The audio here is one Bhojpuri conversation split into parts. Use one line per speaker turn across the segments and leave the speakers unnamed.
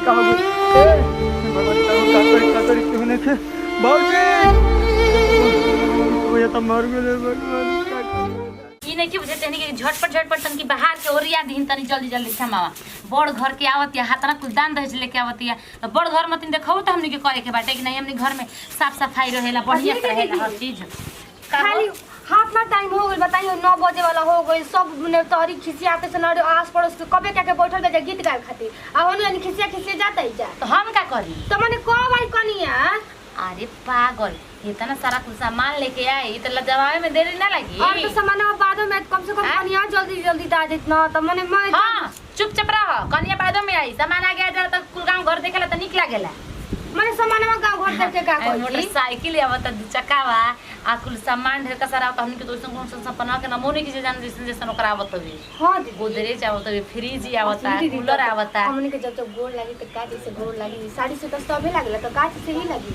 का हो गई ए भगवान का करी क्यों नहीं के बाबूजी वो ये तो मर गए भगवान
ई नहीं कि बुझे तनी के झटपट तन की बाहर के ओरिया दिन तनी जल्दी क्षमावा बड़ घर के आवत या हाथना कुछ दान दहेज लेके आवत या तो बड़ घर मतिन देखौ त हमनी के करे के बाटे कि नहीं हमनी घर में साफ सफाई रहेला बढ़िया रहेला हर चीज
खाली हाथ ना टाइम हो गइल बताइयो 9 बजे वाला हो गइल सब ने तहरी खिसियाते से ना आस पड़ोस के कबे के बैठल बे गीत गाए खातिर आ होनी अनि खिसिया जाता ही जा
तो हम का करी
तो माने कब आई कनिया
अरे पागल इतना सारा कुछ सामान लेके आई तो लजवावे में देरी ना लगी
और तो सामान बादो में कम से कम कनिया जल्दी दा देत ना त माने मैं
हां चुपचाप रह कनिया बादो में आई सामान आ गया जा त कुल काम घर देखेला त निक लागेला
माने सामानवा गांव घर देख के का करी
मोटरसाइकिल आवत दू चक्कावा आ कुल सामान ढेर का सारा आवत हमनी के दोस्तन कोन सपना के नमूने की जान जैसे ओकरा आवत हवे
हां
गोदरेज आवत हवे फ्रिज आवत कूलर आवत
हमनी के जब गोड़ लागी त का जैसे गोड़ लागी साड़ी से तो सबे लागला त का से ही लागी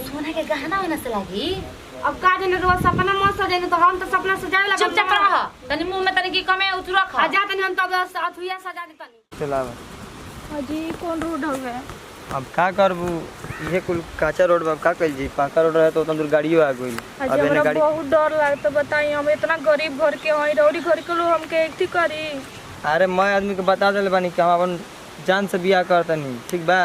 सोना के गहना होना से लागी
अब का जने रोज सपना मत सजेने तो हम तो सपना सजाए लगा
चुपचाप रह तनी मुंह में तनी की कमे उठ रख
आ जा तनी हम तब अथुया सजा दे तनी
चलावा
हाजी कौन रोड हवे
अब का करबू ये कुल काचा रोड बा का कइल जी पाका रोड रहे तो उतना दूर गाड़ियो आ गइल
अब एने गाड़ी बहुत डर लागत बताई हम इतना गरीब घर के हई रौड़ी घर के लोग हमके एक थी करी
अरे मैं आदमी के बता देले बानी कि हम अपन जान से बियाह करतनी ठीक बा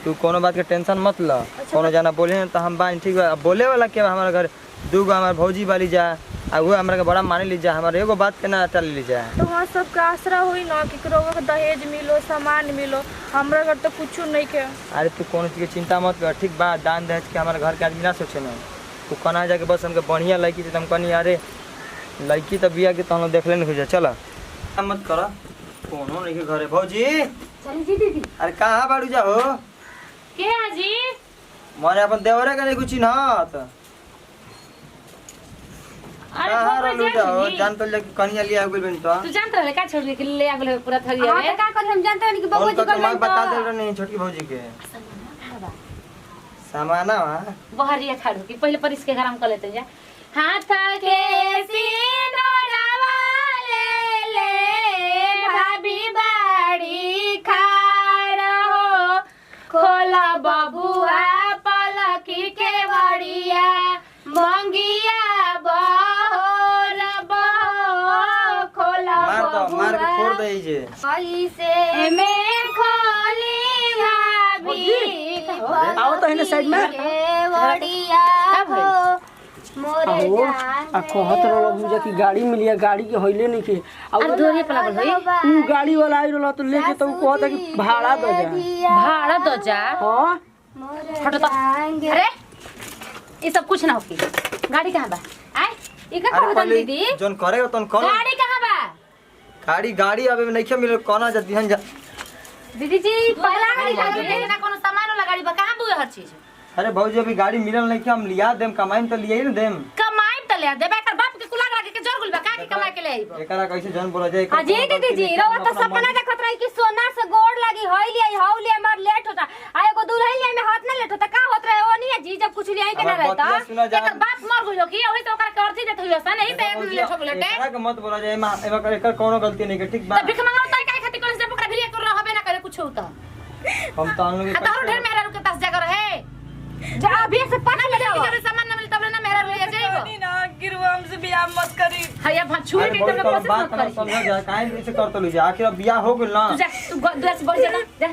तू कोनो बात के टेंशन मत ल कोनो जाना बोले तो हम बानी ठीक बा अब बोले वाला के हमारे घर दूगो हमार भौजी वाली जा आ वो हमरा के बड़ा माने ली जा हमारे एगो बात के ना टाल ली जा
तो वहाँ सब का आसरा हुई ना कि करो दहेज मिलो सामान मिलो हमरा घर तो कुछ नहीं के
अरे तू कोनो चीज की चिंता मत कर ठीक बा दान दहेज के हमारे घर के आदमी ना सोचे ना तू कना जाके बस हमके बढ़िया लड़की से तुम कनी अरे लड़की तो बिया के तो हम देख लेने हो जा चल मत कर कोनो नहीं के घरे भौजी
चली जी दीदी
अरे कहां बाड़ू जा हो
के हाजी
माने अपन देवरे के नहीं कुछ चिन्हत
अरे बाबा जी
जान तो लेके कनिया लिया गेल बन तो
तू जानत रहे का छोड़ के ले आ गेल पूरा थगिया
हां
में
तो का कर हम जानते हैं कि बाबू जी
तो मैं
कर
बता दे रहे नहीं छोटी भौजी के सामाना
बहरिया खाड़ की पहले परिस के गरम कर लेते जा हाथ के सिनोरावा ले भाभी बाड़ी खाड़ हो खोला बबुआ पलकी के वड़िया मंगिया बहोर बहो खोला
मार के फोड़ दे जे
ऐसे में खोली भाभी
आओ तो इने साइड में
वड़िया हो मोरे
आ कहत रहलो बुझा की गाड़ी मिलिया गाड़ी के होइले नहीं के
अरे धोरी पला बोल भाई
उ गाड़ी वाला आई रहलो तो लेके तो कहत कि भाड़ा दे जा
भाड़ा दो जा
हां
हटो तो अरे ये सब कुछ ना होकी गाड़ी कहां बा आय ई का
अरे
कहत
पहले
दीदी
जोन करेगा तन कर
गाड़ी कहां बा
गाड़ी अबे नहीं के मिले कोना जा दिहन जा
दीदी जी पहला गाड़ी गाड़ी ना कोनो सामान वाला गाड़ी बा कहां बुए हर चीज
अरे भौजी अभी गाड़ी मिलल नहीं के हम लिया देम कमाई तो लिया ही ना देम
कमाई त ले देबे कर बाप के कुला लागे के जोर गुल बा का के कमाई के ले आइबो
एकरा कैसे जन बोला जाए
अजी दीदी जी रवा तो सपना देखत रही कि सोना से गोड़ लगी होइली हौली हमार लेट होता आ एगो दुल्हन ले में हाथ ना लेट होता का होत रहे ओनी जी जब कुछ लिया के ना रहता एकर बाप मर गइलो कि ओही तो ओकर के अर्थी देत होइलो सा नहीं पे लेट हो गेलो
एकरा के मत बोला जाए मां एकर कोनो गलती नहीं के ठीक बा
त भिख मंगाओ ताई काहे खातिर कोन से पकड़ा भिरिया कर रहबे ना करे कुछ होता
हम तो हम लोग
आ तारो ढेर मेरा रुके पास जा कर है
जा अभी से पता ले जाओ
करे सामान ना मिले तब ना मेरा ले जाइबो
नहीं ना गिरवा हमसे बियाह मत करी
हया छुए के तो कोशिश
बात
मत
ना
करी
समझ जा काहे ऐसे करत लो जा आखिर बियाह हो गेल ना
तू जा तू दुआ से बढ़ जा जा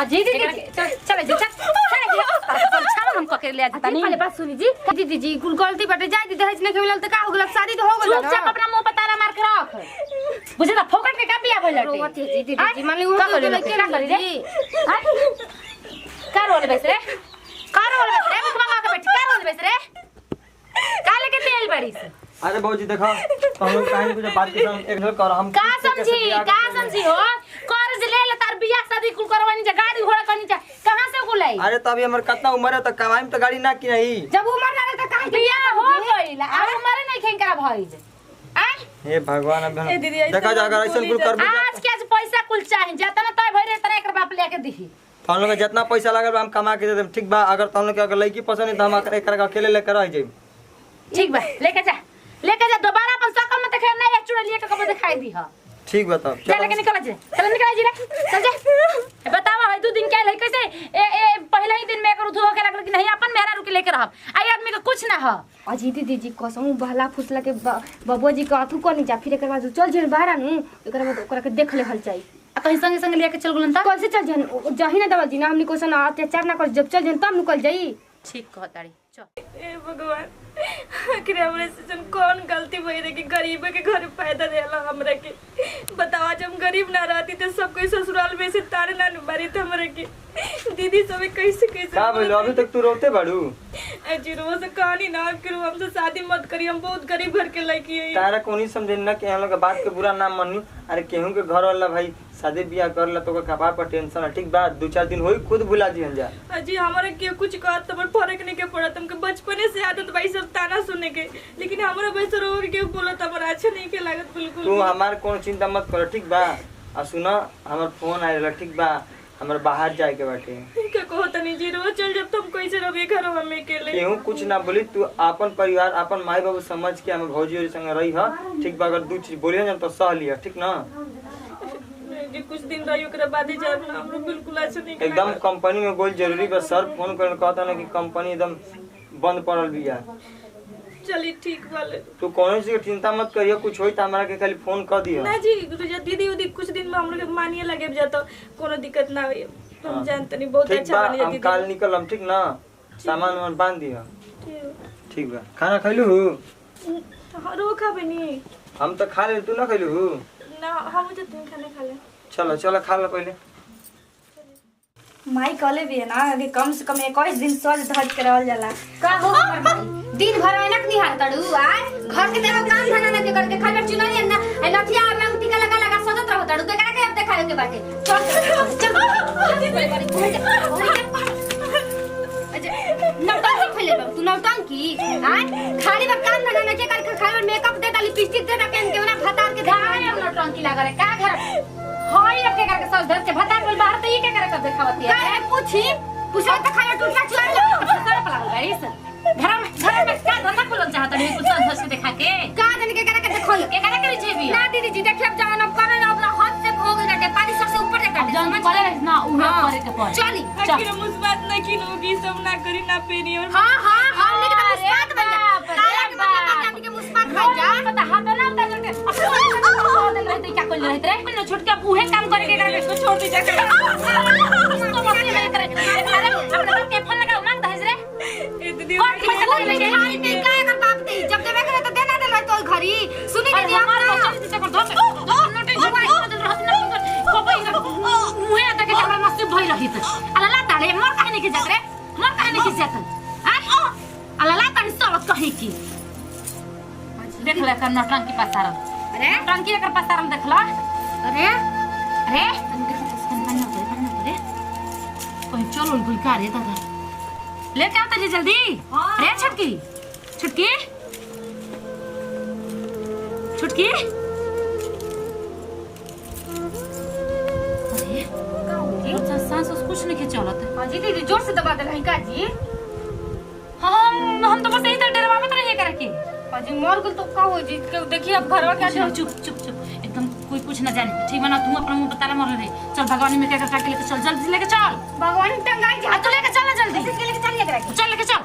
अजी दीदी
चल जा चल छाव हम पकड़ ले जाता
पहले बात सुनी जी दीदी जी कुल गलती बाटे जाय दीदी दहेज नहीं मिलल त का हो गेल शादी तो हो गेल
चुपचाप अपना मुंह पर ताला मार के रख बुझे ना फोकट के का बिया भइल
रोवत है जी दीदी जी मान ली वो
का करी रे का रोल बेस रे का रोल बेस रे मुख मंगा के बैठ का रोल बेस रे का लेके तेल बड़ी से
अरे भौजी देखो तो हम लोग काहे कुछ बात के एक ढल कर हम
का समझी हो कर्ज ले ले तार बियाह शादी कुल करवानी जा गाड़ी घोड़ा करनी जा कहां से गुलाई
अरे तो अभी हमर कितना उम्र है तो कमाई में तो गाड़ी ना की नहीं
जब उम्र ना रहे त काहे
बियाह हो गइल अब मरे नहीं खेंका भइल आय
हे भगवान अब
ए दीदी, ऐसे
देखा जा अगर ऐसा कुल कर
आज के आज पैसा कुल चाहि जतना तय भइरे तना एकर बाप लेके दिही
तो हम लोग के जितना पैसा लागल हम कमा के दे देम ठीक बा अगर तो हम लोग के अगर लड़की पसंद है तो हम एकर अकेले लेकर आ जाई
ठीक बा लेके जा दोबारा अपन सकल में देखे नहीं एक चुड़ा लिए के कब दिखाई दी ह
ठीक बताओ
चल लेके निकल जा चल निकल जी रे चल जा बताओ है 2 दिन के आयल है कैसे ए पहले ही दिन में एकर उधो के लगल कि नहीं अपन मेहरा रुके लेके रहब आई आदमी के कुछ ना ह
अजी दीदी कसम बहला फुसला के बबुआ जी के अथु करनी जा फिर एकर बाद चल जेन बाहर नु एकर बाद ओकरा के देख ले हल जाई
आ कहीं संगे संगे लेके चल गुलन ता
कैसे चल जेन जही ना दवल जी ना हमनी क्वेश्चन अत्याचार ना कर जब चल जेन तब निकल जाई
ठीक कहताड़ी चल
ए भगवान आखिर हमरे से कौन गलती भई रे कि गरीब के घर पैदा देला हमरा के बतावा जब गरीब ना रहती तो सब कोई ससुराल में से तारे ना बारी त हमरा के दीदी सब कैसे
का बोलो अभी तक तू रोते बाड़ू
अजी रोज से कहानी ना करू हमसे शादी मत करी हम बहुत गरीब घर के लड़की है
तारा कोनी समझे ना कि हम लोग बात के बुरा ना मानी अरे केहू के घर वाला भाई शादी ब्याह करला तो कपार पर टेंशन है ठीक बा 2-4 दिन होई खुद भुला दिहन जा
अजी हमारे के कुछ कहत तब फर्क नहीं के पड़त हमके बचपने से आदत भाई सब ताना सुने के लेकिन हमरा वैसे रो के बोलत हमरा अच्छा नहीं के लागत बिल्कुल
तू हमार कोनो चिंता मत कर ठीक बा आ सुना हमर फोन आइला ठीक बा हमरा बाहर जाए के बाटे
का कहो तनी जी रोज चल जब तुम कैसे रहे घर में अकेले
केहू कुछ ना बोली तू अपन परिवार अपन माई बाबू समझ के हम भौजी और संग रही ह ठीक बा अगर 2 चीज बोलिए ना तो सह लिया ठीक ना
जी कुछ दिन रही ओकरा बाद ही जाब ना हमरो बिल्कुल अच्छा नहीं
एकदम कंपनी में गोल जरूरी बा सर फोन कर कहता ना कि कंपनी एकदम बंद पड़ल बिया
चली ठीक वाले
तू कोनो चीज की चिंता मत करियो कुछ होई त हमरा के खाली फोन कर दियो
ना जी रुजा दीदी उदी कुछ दिन में हमरो के मानिए लगे जातो कोनो दिक्कत ना होई हम जानते नहीं बहुत अच्छा बनी
हम
दीदी
काल निकलम ठीक ना सामान वामान बांध दियो
ठीक
ठीक बा खाना खइलू
रो खा बनी
हम तो खा ले तू ना खइलू
ना हम जो तुम खाना खा ले
चलो चलो खा ले पहले
माई कहले भी है ना कि कम से कम 21 दिन सज धज के रहल जाला का हो दिन भर ऐनक निहार तड़ू आज घर के देवा काम धंधा ना के करके खाली चुनरी ना ए नथिया में टीका लगा लगा सजत रहो तड़ू के करा के अब देखा के बाटे चल नौटंकी फैले बा तू नौटंकी आज खाली बा काम धंधा ना के करके खाली मेकअप देता लिपस्टिक देता के ना भतार के
गाय हम नौटंकी लगा रे का घर हाय अब के करके सब घर से भता बोल बाहर तो ये क्या करे कर देखावती है
काय पूछी पूछा त खाया टूटना चुरा
सारा पला गाइस घर में का धंधा खोल चाहत है कुछ धस के देखा के
का दिन के करा के देखो
के करे करे छेबी
ना दीदी जी देखिए अब जवान अब करे अपना हाथ से हो गई ना पानी सबसे ऊपर जाता है
जंग करे ना उहे करे के पड़े
चली
आखिर मुस्बात ना किनोगी सब ना करी ना पेनी और
हां हां हमने के मुस्कात बन जा काला के बदला में हमने के मुस्कात बन जा
पता हाथ ना उतार के अब रहते क्या कर रहते रे ना छोट के उहे काम करे के करे इसको छोड़ दी जा के तो मत नहीं करे अरे हम के फोन लगा मांग दहेज रे
ए दीदी
और फूल में खाई पे का कर बाप दे जब देवे करे तो देना दे तो घरी सुनी दीदी
हमार बच्चा से कर दो नोटिस जुगाड़ कर रहत ना को पहिना मुहे आता के हमरा मस्त भई रहित अलाला ताले मोर कहने की जात रे मोर कहने की जात हां अलाला ताले सब कहि की देख ले कर नौटंकी पसारल
अरे
टंकी एकर पसारल देखला
अरे
अरे रे कोई चलो कोई का रे दादा लेके आओ तो जल्दी रे छटकी छटकी छटकी अरे का हो गया सांस कुछ नहीं चलत
हां जी दीदी जोर से दबा दे रही का जी
हम तो बस यही तो डरवावत रहिए करे के
हाजी मर गल तो का हो जी देखिए अब घरवा क्या
चुप चुप चुप एकदम कोई कुछ ना जाने ठीक बना तू अपना मुंह बता मर रे चल भगवान में क्या लेके चल जल्दी लेके चल
भगवान टंगाई
आ तो लेके चल ना जल्दी
लेके चलिए करा
चल लेके चल